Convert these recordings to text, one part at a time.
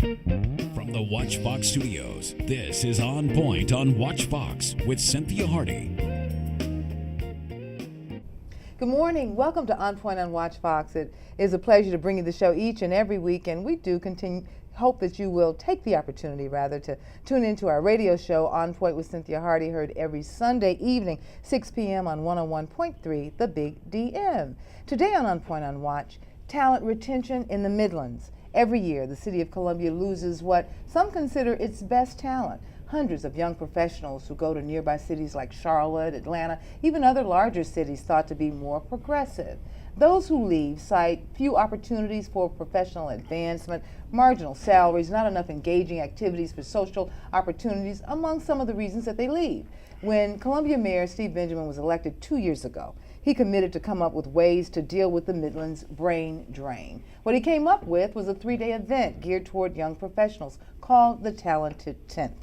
From the WatchBox Studios, this is On Point on WatchBox with Cynthia Hardy. Good morning. Welcome to On Point on WatchBox. It is a pleasure to bring you the show each and every week, and we do hope that you will take the opportunity, to tune into our radio show, On Point with Cynthia Hardy, heard every Sunday evening, 6 p.m. on 101.3, The Big DM. Today on Point on Watch, talent retention in the Midlands. Every year, the city of Columbia loses what some consider its best talent. Hundreds of young professionals who go to nearby cities like Charlotte, Atlanta, even other larger cities thought to be more progressive. Those who leave cite few opportunities for professional advancement, marginal salaries, not enough engaging activities for social opportunities, among some of the reasons that they leave. When Columbia Mayor Steve Benjamin was elected 2 years ago, he committed to come up with ways to deal with the Midlands brain drain. What he came up with was a 3-day event geared toward young professionals called the Talented 10th.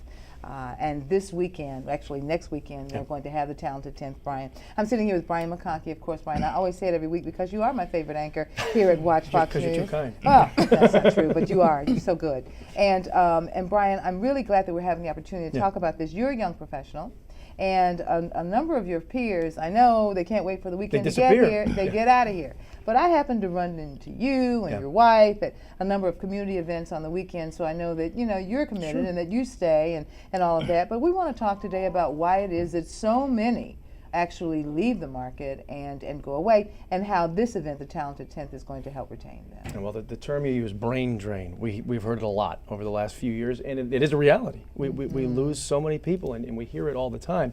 And this weekend, actually next weekend, we're going to have the Talented 10th, Brian. I'm sitting here with Brian McConkey, of course, Brian. I always say it every week because you are my favorite anchor here at WatchBox News. Because you're too kind. Oh, that's not true, but you are. You're so good. And Brian, I'm really glad that we're having the opportunity to talk about this. You're a young professional. And a number of your peers, I know they can't wait for the weekend to get here. They get out of here. But I happen to run into you and your wife at a number of community events on the weekend, so I know that you're committed and that you stay and all of that. But we want to talk today about why it is that so many actually leave the market and go away, and how this event, the Talented 10th, is going to help retain them. Well, the term you use, brain drain, we've heard it a lot over the last few years, and it is a reality. We lose so many people, and we hear it all the time.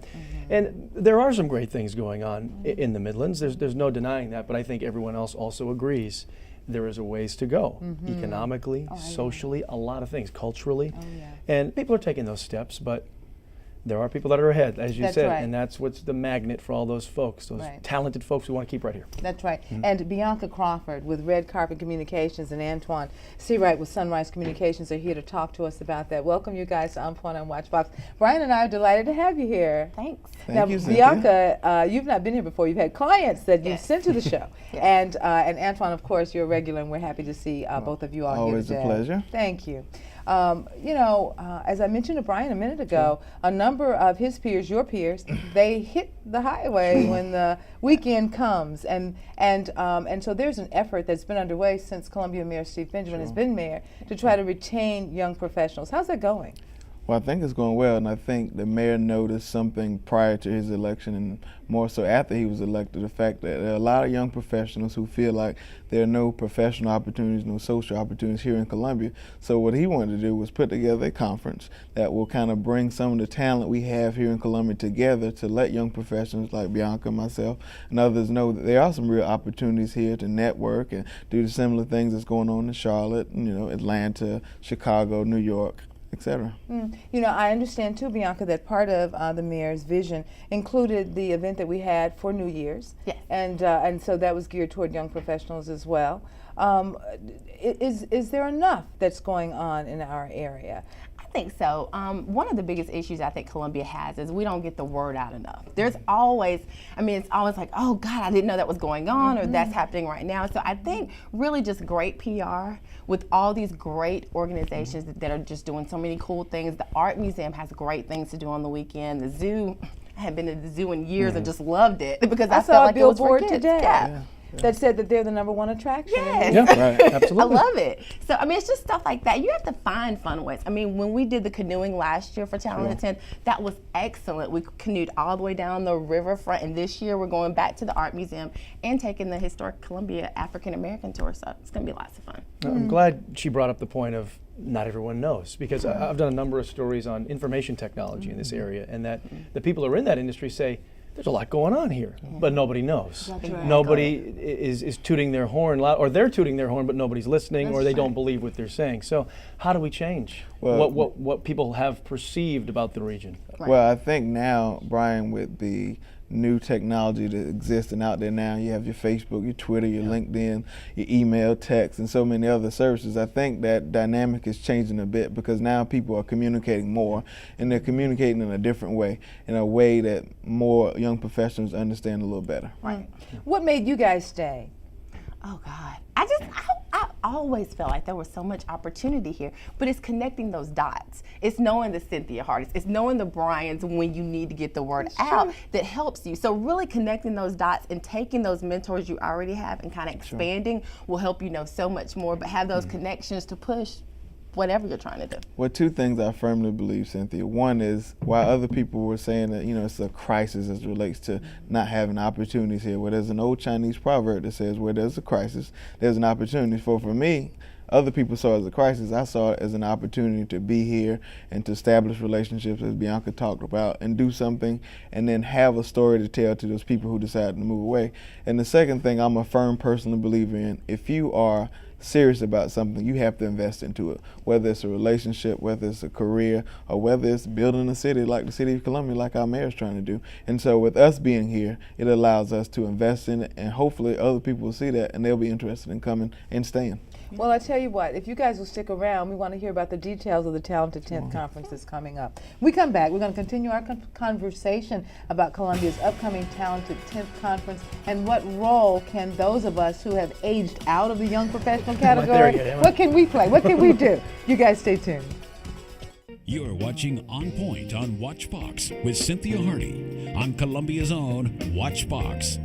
And there are some great things going on in the Midlands. There's no denying that, but I think everyone else also agrees there is a ways to go, economically, socially, a lot of things, culturally. And people are taking those steps, but there are people that are ahead, as you said, and that's what's the magnet for all those folks, those talented folks we want to keep right here. That's right. And Bianca Crawford with Red Carpet Communications and Antoine Seawright with Sunrise Communications are here to talk to us about that. Welcome, you guys, to On Point on WatchBox. Brian and I are delighted to have you here. Thanks. Now, Bianca, you've not been here before. You've had clients that you've sent to the show. And Antoine, of course, you're a regular, and we're happy to see both of you all here today. Always a pleasure. Thank you. As I mentioned to Brian a minute ago, a number of his peers, your peers, they hit the highway when the weekend comes, and so there's an effort that's been underway since Columbia Mayor Steve Benjamin has been mayor to try to retain young professionals. How's that going? Well, I think it's going well, and I think the mayor noticed something prior to his election, and more so after he was elected, the fact that there are a lot of young professionals who feel like there are no professional opportunities, no social opportunities here in Columbia. So what he wanted to do was put together a conference that will kind of bring some of the talent we have here in Columbia together to let young professionals like Bianca, myself, and others know that there are some real opportunities here to network and do the similar things that's going on in Charlotte, Atlanta, Chicago, New York, etc. I understand too, Bianca, that part of the mayor's vision included the event that we had for New Year's, and so that was geared toward young professionals as well. Is there enough that's going on in our area? I think so. One of the biggest issues I think Columbia has is we don't get the word out enough. There's always, it's always like, oh God, I didn't know that was going on, or that's happening right now. So I think really just great PR with all these great organizations that are just doing so many cool things. The Art Museum has great things to do on the weekend. The zoo, I hadn't been to the zoo in years and just loved it because I felt like it was for kids. Today. That said that they're the #1 attraction. Yes. Yeah, right, absolutely. I love it. So, it's just stuff like that. You have to find fun ways. When we did the canoeing last year for Talented 10, that was excellent. We canoed all the way down the riverfront, and this year we're going back to the Art Museum and taking the Historic Columbia African American tour, so it's going to be lots of fun. I'm glad she brought up the point of not everyone knows, because I've done a number of stories on information technology in this area, and that the people who are in that industry say, there's a lot going on here, but nobody knows. Nobody is tooting their horn loud, or they're tooting their horn, but nobody's listening, or they don't believe what they're saying. So how do we change what people have perceived about the region? Well, I think now, Brian, with the new technology that exists and out there now, you have your Facebook, your Twitter, your LinkedIn, your email, text, and so many other services. I think that dynamic is changing a bit because now people are communicating more, and they're communicating in a different way, in a way that more young professionals understand a little better. What made you guys stay? Oh God, always felt like there was so much opportunity here, but it's connecting those dots. It's knowing the Cynthia Hardys, it's knowing the Bryans when you need to get the word out that helps you. So really connecting those dots and taking those mentors you already have and kind of expanding will help you know so much more, but have those connections to push whatever you're trying to do. Well, two things I firmly believe, Cynthia. One is, while other people were saying that, it's a crisis as it relates to not having opportunities here, well, there's an old Chinese proverb that says, where there's a crisis, there's an opportunity. For me, other people saw it as a crisis. I saw it as an opportunity to be here and to establish relationships, as Bianca talked about, and do something, and then have a story to tell to those people who decided to move away. And the second thing I'm a firm personal believer in, if you are serious about something, you have to invest into it, whether it's a relationship, whether it's a career, or whether it's building a city like the city of Columbia, like our mayor's trying to do. And so with us being here, it allows us to invest in it, and hopefully other people will see that and they'll be interested in coming and staying. Well, I tell you what, if you guys will stick around, we want to hear about the details of the Talented 10th Conference that's coming up. When we come back, we're going to continue our conversation about Columbia's upcoming Talented 10th Conference and what role can those of us who have aged out of the young professional category, what can we play? What can we do? You guys stay tuned. You're watching On Point on WatchBox with Cynthia Hardy on Columbia's own WatchBox.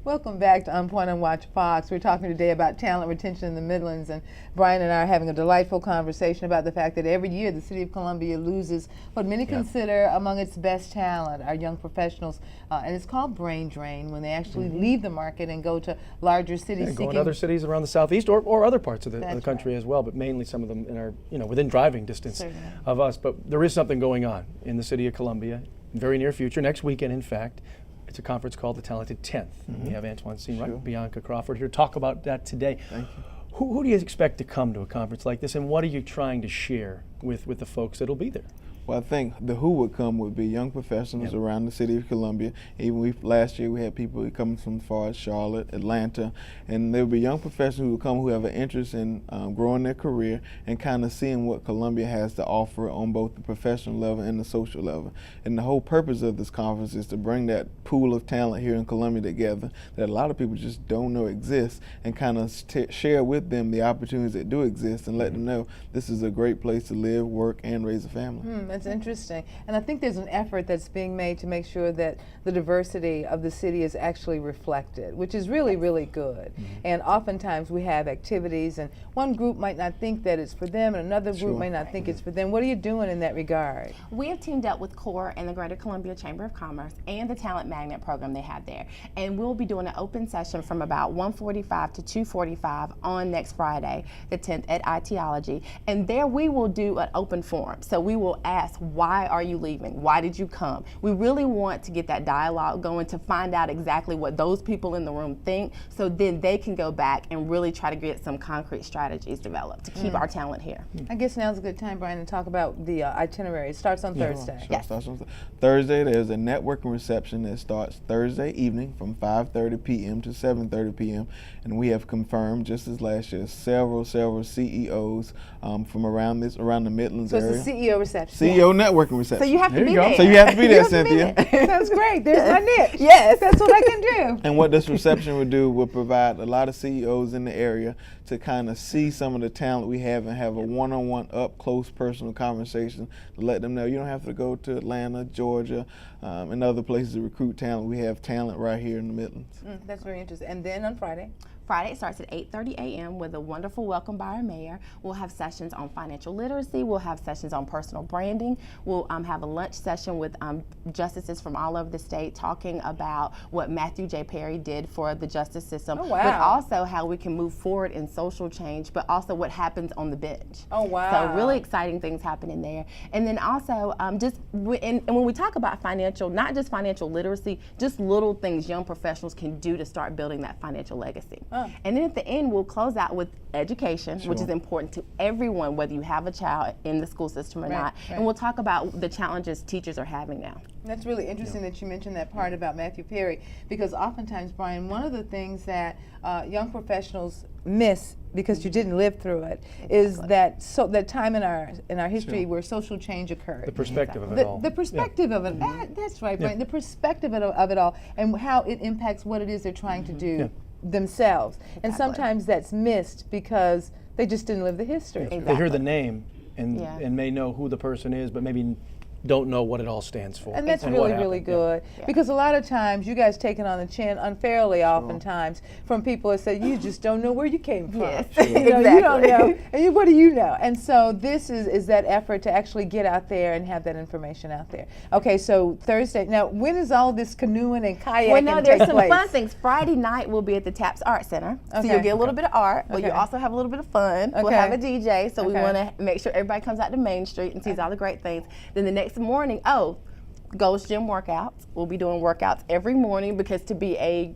Welcome back to OnPoint on Watch Fox. We're talking today about talent retention in the Midlands, and Brian and I are having a delightful conversation about the fact that every year the city of Columbia loses what many consider among its best talent, our young professionals, and it's called brain drain when they actually leave the market and go to larger cities. Go in other cities around the southeast or other parts of the country as well, but mainly some of them in our, within driving distance of us. But there is something going on in the city of Columbia in very near future, next weekend in fact. It's a conference called the Talented 10th. We have Antoine Seamwright, Bianca Crawford here to talk about that today. Thank you. Who do you expect to come to a conference like this, and what are you trying to share with the folks that'll be there? Well, I think the who would come would be young professionals around the city of Columbia. Even last year we had people coming from far as Charlotte, Atlanta, and there would be young professionals who would come who have an interest in growing their career and kind of seeing what Columbia has to offer on both the professional level and the social level. And the whole purpose of this conference is to bring that pool of talent here in Columbia together that a lot of people just don't know exists, and kind of share with them the opportunities that do exist and let them know this is a great place to live, work, and raise a family. That's interesting. And I think there's an effort that's being made to make sure that the diversity of the city is actually reflected, which is really, really good. And oftentimes we have activities and one group might not think that it's for them and another group might not think it's for them. What are you doing in that regard? We have teamed up with CORE and the Greater Columbia Chamber of Commerce and the Talent Magnet program they have there. And we'll be doing an open session from about 1:45 to 2:45 on next Friday, the 10th at ITology. And there we will do an open forum. So we will ask, why are you leaving? Why did you come? We really want to get that dialogue going to find out exactly what those people in the room think, so then they can go back and really try to get some concrete strategies developed to keep our talent here. I guess now's a good time, Brian, to talk about the itinerary. It starts on Thursday. Yes. Starts on Thursday. There's a networking reception that starts Thursday evening from 5:30 p.m. to 7:30 p.m. And we have confirmed, just as last year, several CEOs from around the Midlands area. So it's a CEO reception. CEO networking reception. So you have to be there. So you have to be there, Cynthia. Sounds great. There's my niche. Yes. That's what I can do. And what this reception would do will provide a lot of CEOs in the area to kind of see some of the talent we have and have a one-on-one, up-close, personal conversation to let them know you don't have to go to Atlanta, Georgia, and other places to recruit talent. We have talent right here in the Midlands. That's very interesting. And then on Friday? Friday, it starts at 8:30 a.m. with a wonderful welcome by our mayor. We'll have sessions on financial literacy. We'll have sessions on personal branding. We'll have a lunch session with justices from all over the state talking about what Matthew J. Perry did for the justice system, but also how we can move forward in social change, but also what happens on the bench. Oh, wow. So really exciting things happening there. And then also and when we talk about financial, not just financial literacy, just little things young professionals can do to start building that financial legacy. And then at the end, we'll close out with education, which is important to everyone, whether you have a child in the school system or not. And we'll talk about the challenges teachers are having now. That's really interesting that you mentioned that part about Matthew Perry, because oftentimes, Brian, one of the things that young professionals miss because you didn't live through it is that time in our history where social change occurred. The perspective of it all. The perspective of it. That's right, Brian. The perspective of it all and how it impacts what it is they're trying to do themselves. And Exactly. sometimes that's missed because they just didn't live the history. They hear the name and Yeah. and may know who the person is, but maybe don't know what it all stands for. And that's what really, happened. really Yeah. good. Because a lot of times you guys take it on the chin unfairly oftentimes from people that say, you just don't know where you came from. Yes. You know, you don't Exactly. know. And you, what do you know? And so this is that effort to actually get out there and have that information out there. Okay, so Thursday. Now, when is all this canoeing and kayaking Well, no, there's take some place? fun things. Friday night we'll be at the TAPS Art Center. So Okay. you'll get a little bit of art, but Okay. you also have a little bit of fun. We'll Okay. have a DJ, so we Okay. want to make sure everybody comes out to Main Street and sees all the great things. Then the next morning, Gold's Gym workouts. We'll be doing workouts every morning because to be a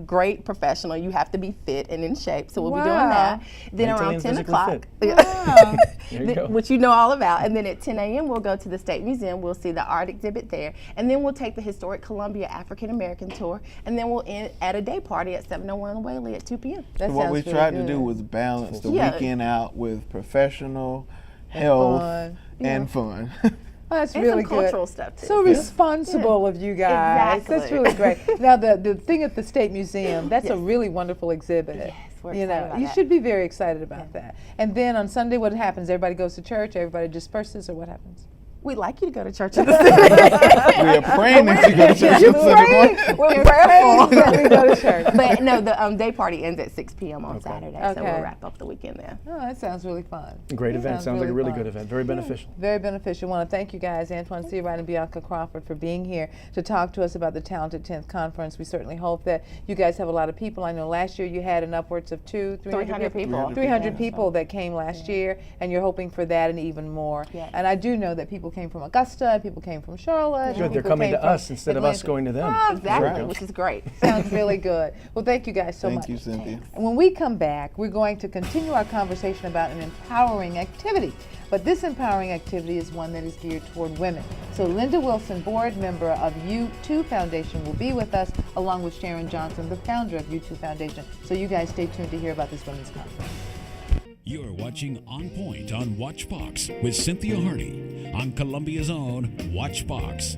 great professional, you have to be fit and in shape. So we'll be doing that. Then Mentally around and 10 physically o'clock, fit. Wow. There you go. which you know all about. And then at 10 a.m. we'll go to the State Museum. We'll see the art exhibit there. And then we'll take the historic Columbia African American tour. And then we'll end at a day party at 701 Whaley at 2 p.m. That So what we sounds tried really to do good. was balance the Yeah. weekend out with professional, health, fun. and fun. Oh, that's And really some good. cultural stuff too. So responsible of you guys. That's Exactly. really great. Now the thing at the State Museum, that's a really wonderful exhibit. Yes, we're you excited know, about you that. should be very excited about that. And then on Sunday, what happens? Everybody goes to church. Everybody disperses, or what happens? We'd like you to go to church in the city. We are praying that you go to church on Sunday morning. We're prayerful. That we go to church. But no, the day party ends at 6 p.m. on Saturday, so Okay. we'll wrap up the weekend there. Oh, that sounds really fun. Great That event. Sounds like a really fun. good event. Very beneficial. Very beneficial. I want to thank you guys, Antoine Seawright and Bianca Crawford, for being here to talk to us about the Talented 10th Conference. We certainly hope that you guys have a lot of people. I know last year you had an upwards of 300 people. 300 people that came last year, and you're hoping for that and even more. Yes. And I do know that people came from Augusta, people came from Charlotte. Good. They're people coming came to from us instead of us Atlanta. going to them. Oh, Exactly, Right. which is great. Sounds really good. Well, thank you guys so much. Thank you, Cynthia. And when we come back, we're going to continue our conversation about an empowering activity. But this empowering activity is one that is geared toward women. So Linda Wilson, board member of U2 Foundation, will be with us, along with Sharon Johnson, the founder of U2 Foundation. So you guys stay tuned to hear about this women's conference. You're watching On Point on WatchBox with Cynthia Hardy on Columbia's own WatchBox.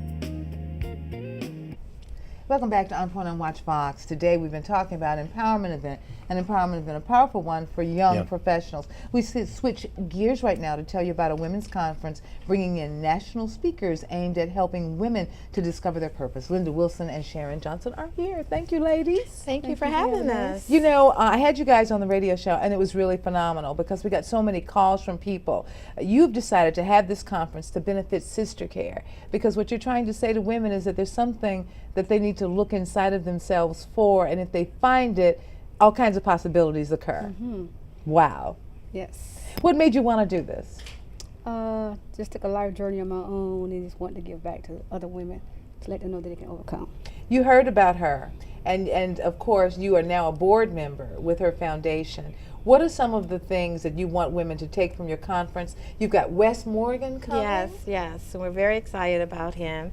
Welcome back to On Point on Watch Fox. Today we've been talking about empowerment event, an empowerment event, a powerful one for young Yeah. professionals. We switch gears right now to tell you about a women's conference bringing in national speakers aimed at helping women to discover their purpose. Linda Wilson and Sharon Johnson are here. Thank you, ladies. Thank you for having us. You know, I had you guys on the radio show, and it was really phenomenal because we got so many calls from people. You've decided to have this conference to benefit sister care, because what you're trying to say to women is that there's something that they need to look inside of themselves for, and if they find it, all kinds of possibilities occur. Wow. Yes. What made you want to do this? Just took a life journey on my own and just wanted to give back to other women to let them know that they can overcome. You heard about her, and of course you are now a board member with her foundation. What are some of the things that you want women to take from your conference? You've got Wes Morgan coming. Yes. So we're very excited about him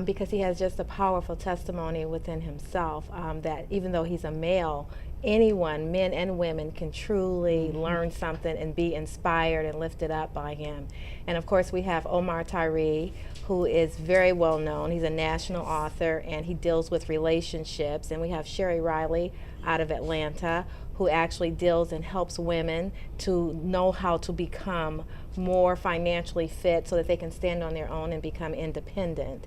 because he has just a powerful testimony within himself that even though he's a male, anyone, men and women, can truly learn something and be inspired and lifted up by him. And of course we have Omar Tyree, who is very well known. He's a national author and he deals with relationships. And we have Sherry Riley out of Atlanta, who actually deals and helps women to know how to become more financially fit so that they can stand on their own and become independent.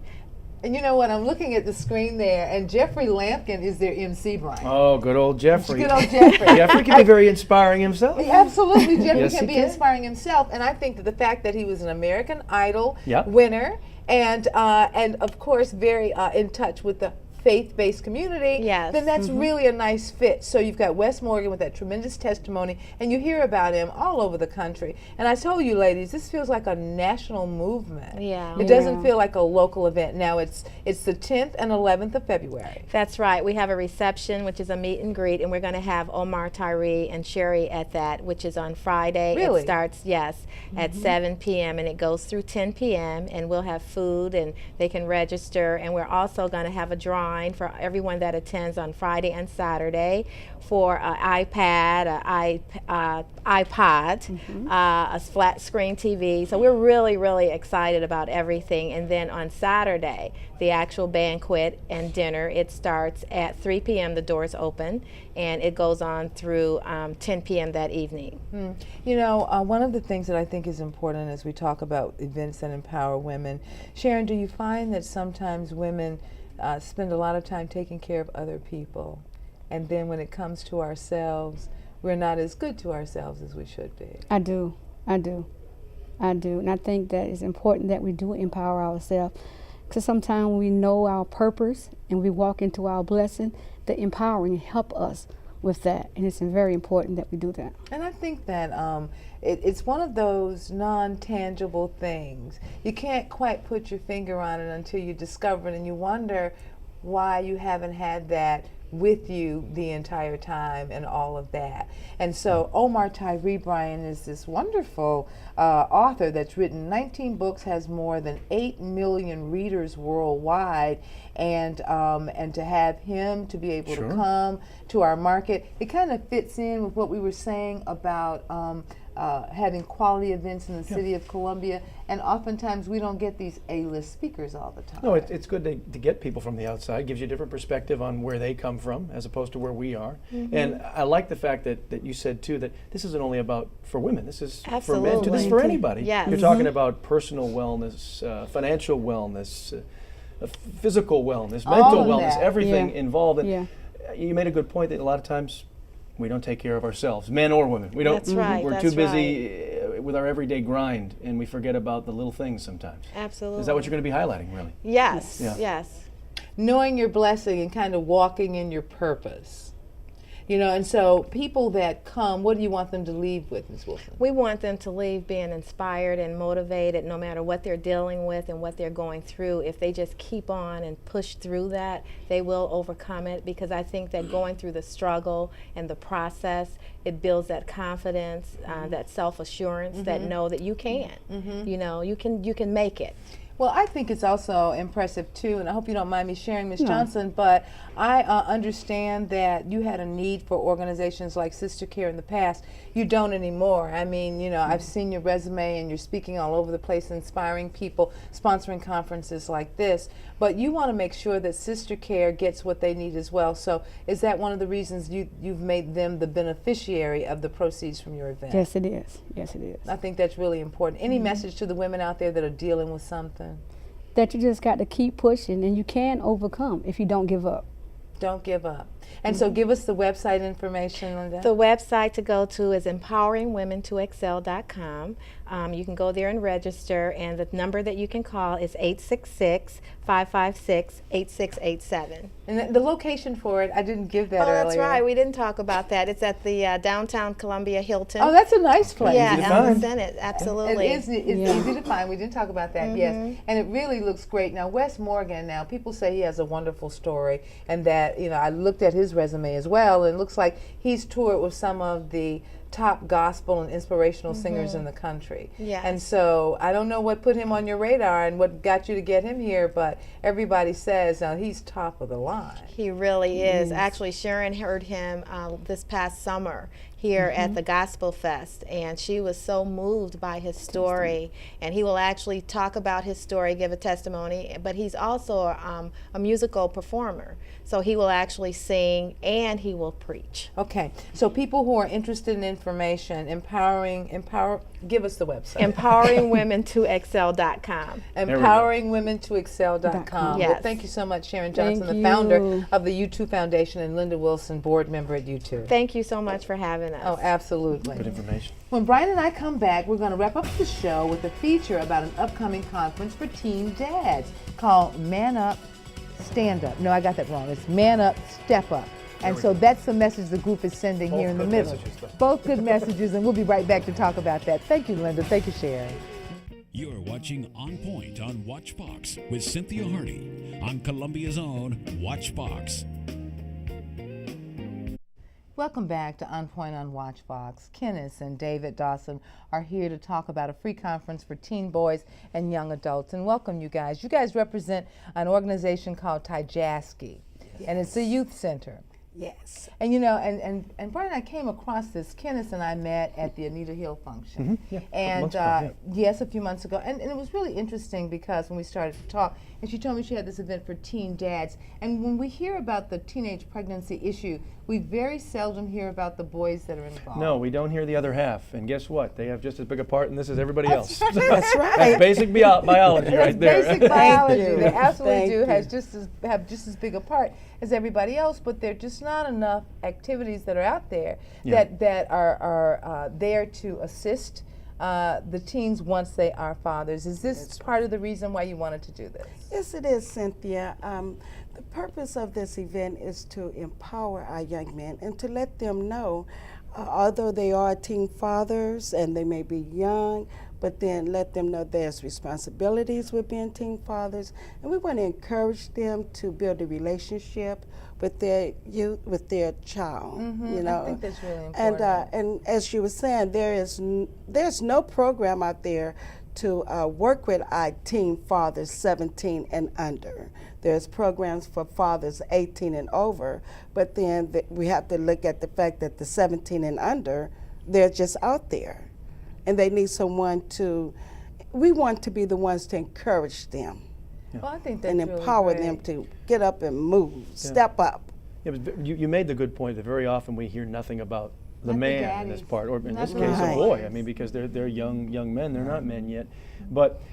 And you know what? I'm looking at the screen there, and Jeffrey Lampkin is their MC, Brian. Oh, good old Jeffrey. Good old Jeffrey. Jeffrey can be very inspiring himself. Absolutely, Jeffrey Yes, can he be can. inspiring himself, and I think that the fact that he was an American Idol Yep. winner, and of course very in touch with the faith-based community, Yes. then that's really a nice fit. So you've got Wes Morgan with that tremendous testimony, and you hear about him all over the country. And I told you, ladies, this feels like a national movement. Yeah. It doesn't feel like a local event. Now it's the 10th and 11th of February. That's right. We have a reception, which is a meet and greet, and we're going to have Omar Tyree and Sherry at that, which is on Friday. Really? It starts, yes, at 7 p.m. and it goes through 10 p.m. and we'll have food and they can register, and we're also going to have a drawing online for everyone that attends on Friday and Saturday for an iPad, iPod, a flat screen TV. So we're really, really excited about everything. And then on Saturday, the actual banquet and dinner, it starts at 3 p.m. The doors open, and it goes on through 10 p.m. that evening. You know, one of the things that I think is important as we talk about events that empower women, Sharon, do you find that sometimes women spend a lot of time taking care of other people, and then when it comes to ourselves, we're not as good to ourselves as we should be? I do. And I think that it's important that we do empower ourselves, because sometimes we know our purpose and we walk into our blessing, the empowering help us with that, and it's very important that we do that. And I think that it's one of those non-tangible things. You can't quite put your finger on it until you discover it, and you wonder why you haven't had that with you the entire time and all of that. And so Omar Tyree Bryan is this wonderful author that's written 19 books, has more than 8 million readers worldwide, and to have him to be able to come to our market, it kind of fits in with what we were saying about having quality events in the city of Columbia, and oftentimes we don't get these A-list speakers all the time. No, it's good to get people from the outside. It gives you a different perspective on where they come from as opposed to where we are. And I like the fact that you said too that this isn't only about for women. This is for men too. This is for anybody. Yes. You're talking about personal wellness, financial wellness, physical wellness, mental wellness, everything involved. And you made a good point that a lot of times we don't take care of ourselves, men or women. We don't. That's right. We're too busy with our everyday grind, and we forget about the little things sometimes. Absolutely. Is that what you're going to be highlighting, really? Yes. Yeah. Yes. Knowing your blessing and kind of walking in your purpose. You know, and so people that come, what do you want them to leave with, Ms. Wilson? We want them to leave being inspired and motivated no matter what they're dealing with and what they're going through. If they just keep on and push through that, they will overcome it, because I think that going through the struggle and the process, it builds that confidence, that self-assurance, that know that you can. You know, you can make it. Well, I think it's also impressive too, and I hope you don't mind me sharing, Ms. Johnson, but I understand that you had a need for organizations like Sister Care in the past. You don't anymore. I mean, you know, I've seen your resume and you're speaking all over the place, inspiring people, sponsoring conferences like this, but you want to make sure that Sister Care gets what they need as well. So is that one of the reasons you've made them the beneficiary of the proceeds from your event? Yes, it is. Yes, it is. I think that's really important. Any message to the women out there that are dealing with something? That you just got to keep pushing, and you can overcome if you don't give up. Don't give up. And so give us the website information, Linda. The website to go to is empoweringwomentoexcel.com. You can go there and register, and the number that you can call is 866-556-8687. And the location for it, I didn't give that earlier. Oh, that's right. We didn't talk about that. It's at the downtown Columbia Hilton. Oh, that's a nice place. Yeah, Easy to Ellen find. Senate, absolutely. It's easy to find. We didn't talk about that, yes. And it really looks great. Now, Wes Morgan, now, people say he has a wonderful story, and that, you know, I looked at his resume as well, and it looks like he's toured with some of the top gospel and inspirational singers in the country. Yes. And so I don't know what put him on your radar and what got you to get him here, but everybody says he's top of the line. He really is. Actually, Sharon heard him this past summer here at the Gospel Fest, and she was so moved by his story. And he will actually talk about his story, give a testimony, but he's also a musical performer. So he will actually sing and he will preach. Okay, so people who are interested in information, give us the website. EmpoweringWomenToExcel.com. EmpoweringWomenToExcel.com. Yes. Well, thank you so much, Sharon Johnson, Thank the founder you. of the U2 Foundation, and Linda Wilson, board member at U2. Thank you so much for having us. Oh, absolutely. Good information. When Brian and I come back, we're going to wrap up the show with a feature about an upcoming conference for teen dads called Man Up, Stand Up. No, I got that wrong. It's Man Up, Step Up. And so that's the message the group is sending here in the good middle. messages, though. Both good messages, and we'll be right back to talk about that. Thank you, Linda. Thank you, Sharon. You're watching On Point on WatchBox with Cynthia Hardy on Columbia's own WatchBox. Welcome back to On Point on Watch Fox. Kenneth and David Dawson are here to talk about a free conference for teen boys and young adults. And welcome, you guys. You guys represent an organization called Tyjaski, and it's a youth center. Yes. And you know, and Brian and I came across this. Kenneth and I met at the Anita Hill function. Yeah, And a few months ago. And it was really interesting because when we started to talk, and she told me she had this event for teen dads. And when we hear about the teenage pregnancy issue, we very seldom hear about the boys that are involved. No, we don't hear the other half. And guess what? They have just as big a part in this as everybody else. That's right. That's basic biology right there. Basic biology. you. They absolutely Thank do. you. Have just as big a part as everybody else, but there are just not enough activities that are out there that are there to assist the teens once they are fathers. Is this part of the reason why you wanted to do this? Yes, it is, Cynthia. The purpose of this event is to empower our young men and to let them know, although they are teen fathers and they may be young, but then let them know there's responsibilities with being teen fathers, and we want to encourage them to build a relationship with their youth, with their child. You know, I think that's really important. And as you were saying, there's no program out there to work with our teen fathers 17 and under. There's programs for fathers 18 and over, but then we have to look at the fact that the 17 and under, they're just out there. And they need someone we want to be the ones to encourage them Well, I think that's and really empower great. them to get up and move, step up. Yeah, but you made the good point that very often we hear nothing about the Not the man in this daddies. part, or in this Not case, the a boy. I boys. mean, because they're young men. They're not men yet. But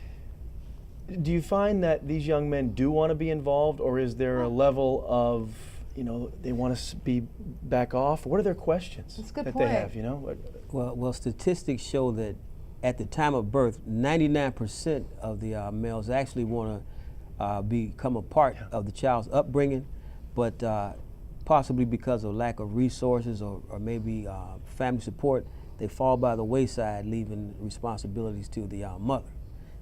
do you find that these young men do want to be involved, or is there a level of, you know, they want to be back off? What are their questions That's a good that point. they have? You know. Well, statistics show that at the time of birth, 99% of the males actually want to become a part of the child's upbringing, but possibly because of lack of resources or maybe family support, they fall by the wayside, leaving responsibilities to the mother.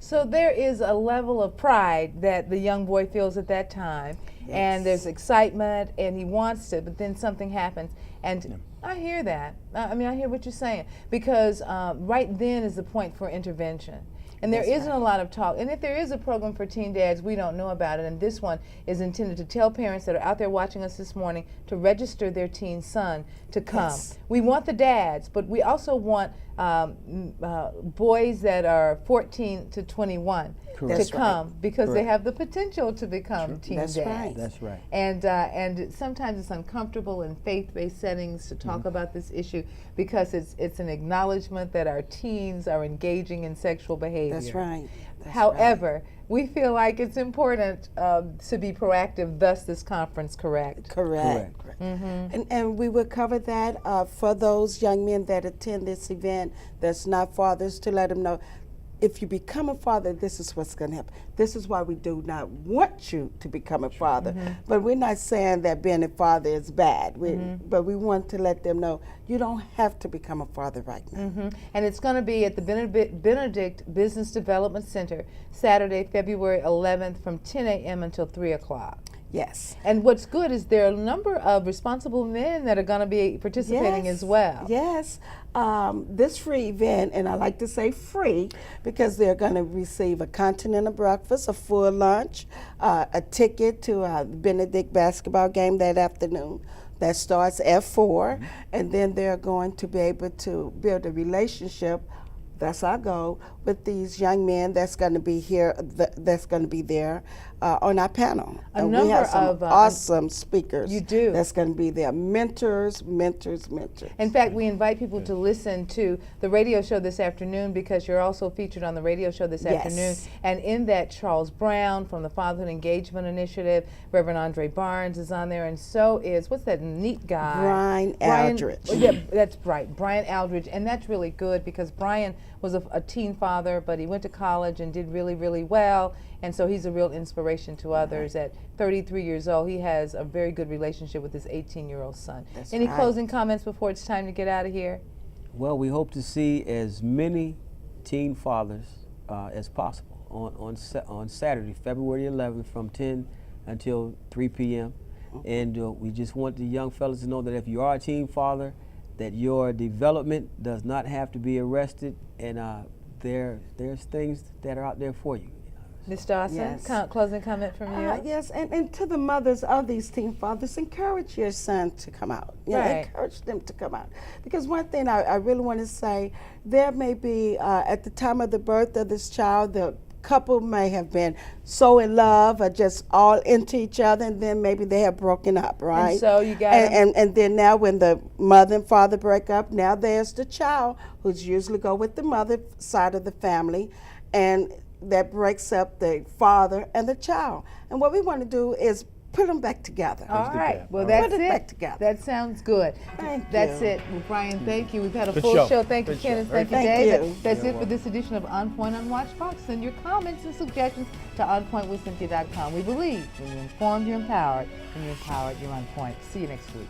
So there is a level of pride that the young boy feels at that time, and there's excitement, and he wants to, but then something happens. And I hear that. I mean, I hear what you're saying, because right then is the point for intervention. And there isn't a lot of talk. And if there is a program for teen dads, we don't know about it. And this one is intended to tell parents that are out there watching us this morning to register their teen son to come. We want the dads, but we also want boys that are 14 to 21 to come, because they have the potential to become teen dads. That's right. And sometimes it's uncomfortable in faith-based settings to talk about this issue, because it's an acknowledgement that our teens are engaging in sexual behavior. That's right. However, we feel like it's important to be proactive, thus this conference, correct? Correct. And we will cover that for those young men that attend this event that's not fathers, to let them know, if you become a father, this is what's going to happen. This is why we do not want you to become a father. But we're not saying that being a father is bad. But we want to let them know you don't have to become a father right now. And it's going to be at the Benedict Business Development Center, Saturday, February 11th from 10 a.m. until 3 o'clock. Yes. And what's good is there are a number of responsible men that are going to be participating as well. Yes. This free event, and I like to say free because they're going to receive a continental breakfast, a full lunch, a ticket to a Benedict basketball game that afternoon that starts at 4, and then they're going to be able to build a relationship. That's our goal, with these young men that's going to be here, that's going to be there on our panel. And we have some awesome speakers. You do. That's going to be there. Mentors. In fact, we invite people to listen to the radio show this afternoon, because you're also featured on the radio show this afternoon. And in that, Charles Brown from the Fatherhood Engagement Initiative, Reverend Andre Barnes is on there, and so is, what's that neat guy? Brian Aldridge. Yeah, that's right, Brian Aldridge. And that's really good, because Brian was a teen father, but he went to college and did really, really well. And so he's a real inspiration to others. At 33 years old, he has a very good relationship with his 18-year-old son. Any closing comments before it's time to get out of here? Well, we hope to see as many teen fathers as possible on Saturday, February 11th from 10 until 3 p.m. And we just want the young fellas to know that if you are a teen father, that your development does not have to be arrested, and there's things that are out there for you. Ms. Dawson, Yes. closing comment from you? Yes, and to the mothers of these teen fathers, encourage your son to come out. You know, Right. encourage them to come out. Because one thing I really want to say, there may be, at the time of the birth of this child, the couple may have been so in love or just all into each other, and then maybe they have broken up, right? And so you got and then now when the mother and father break up, now there's the child, who's usually go with the mother side of the family, and that breaks up the father and the child. And what we want to do is put them back together. All right. gap. Well, All that's right. Put it it. back together. That sounds good. Thank That's you. it. Well, Brian, thank you. We've had a Good full show. show. Thank you, Good show. Kenneth. Very Thank you, good. David. Thank you. That's You're it for this edition of On Point on Watch Fox. Send your comments and suggestions to onpointwithcynthia.com. We believe when you're informed, you're empowered. When you're empowered, you're on point. See you next week.